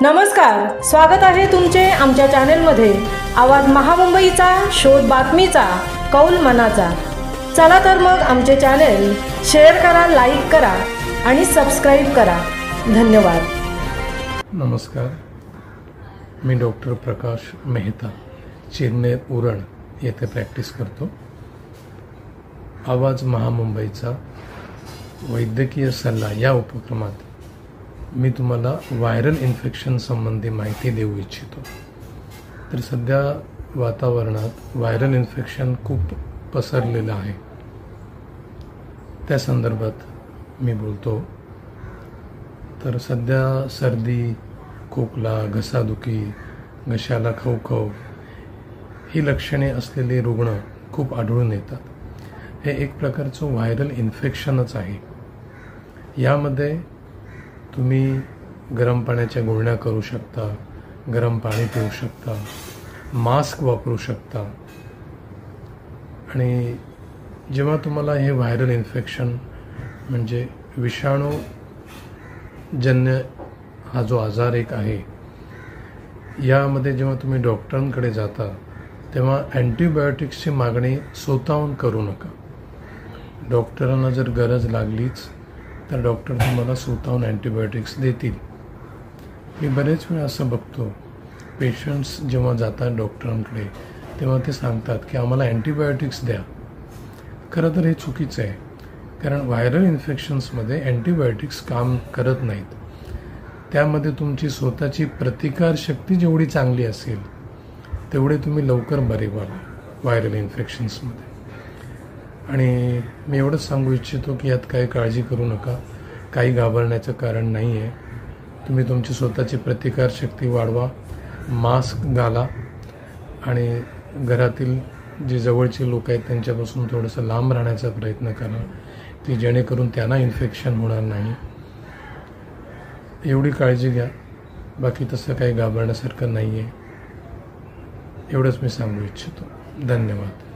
नमस्कार, स्वागत आहे तुमचे आमच्या चॅनेलमध्ये। आवाज महामुंबईचा, शोध बातमीचा, कौल मनाचा। चला तर मग आमचे चॅनेल शेअर करा, लाईक करा आणि सबस्क्राइब करा। धन्यवाद। नमस्कार, मी डॉक्टर प्रकाश मेहता, चिरनेर उरण येथे प्रॅक्टिस करतो। आवाज महामुंबईचा वैद्यकीय सल्ला या उपक्रमात मी तुम्हाला व्हायरल इन्फेक्शन संबंधी माहिती देऊ इच्छितो। तर सध्या वातावरणात व्हायरल इन्फेक्शन खूप पसरलेलं आहे, त्या संदर्भात मी बोलतो। तर सध्या सर्दी, खोकला, घसादुखी, घशाला खवखव ही लक्षणे असलेले रुग्ण खूप आढळून येतात। हे एक प्रकारचं व्हायरल इन्फेक्शनच आहे। यामध्ये तुम्ही गरम पाण्याच्या गुळण्या करू शकता, गरम पाणी पिऊ शकता, मास्क वापरू शकता। आणि जेव्हा तुम्हाला हे व्हायरल इन्फेक्शन म्हणजे विषाणूजन्य हा जो आजार एक आहे, यामध्ये जेव्हा तुम्ही डॉक्टरांकडे जाता तेव्हा अँटीबायोटिक्सची मागणी स्वतःहून करू नका। डॉक्टरांना जर गरज लागलीच तर डॉक्टर तुम्हाला स्वतःहून अँटीबायोटिक्स देतील। मी बरेच वेळा असं बघतो, पेशंट्स जेव्हा जातात डॉक्टरांकडे तेव्हा ते सांगतात की आम्हाला अँटीबायोटिक्स द्या। खरं तर हे चुकीचं आहे, कारण व्हायरल इन्फेक्शन्समध्ये अँटीबायोटिक्स काम करत नाहीत। त्यामध्ये तुमची स्वतःची प्रतिकारशक्ती जेवढी चांगली असेल तेवढे तुम्ही लवकर बरे व्हाल व्हायरल इन्फेक्शन्समध्ये। आणि मी एवढंच सांगू इच्छितो की यात काही काळजी करू नका, काही घाबरण्याचं कारण नाही आहे। तुम्ही तुमची स्वतःची प्रतिकारशक्ती वाढवा, मास्क घाला आणि घरातील जे जवळचे लोक आहेत त्यांच्यापासून थोडंसं लांब राहण्याचा प्रयत्न करा, की जेणेकरून त्यांना इन्फेक्शन होणार नाही। एवढी काळजी घ्या, बाकी तसं काही घाबरण्यासारखं नाही आहे। एवढंच मी सांगू इच्छितो। धन्यवाद।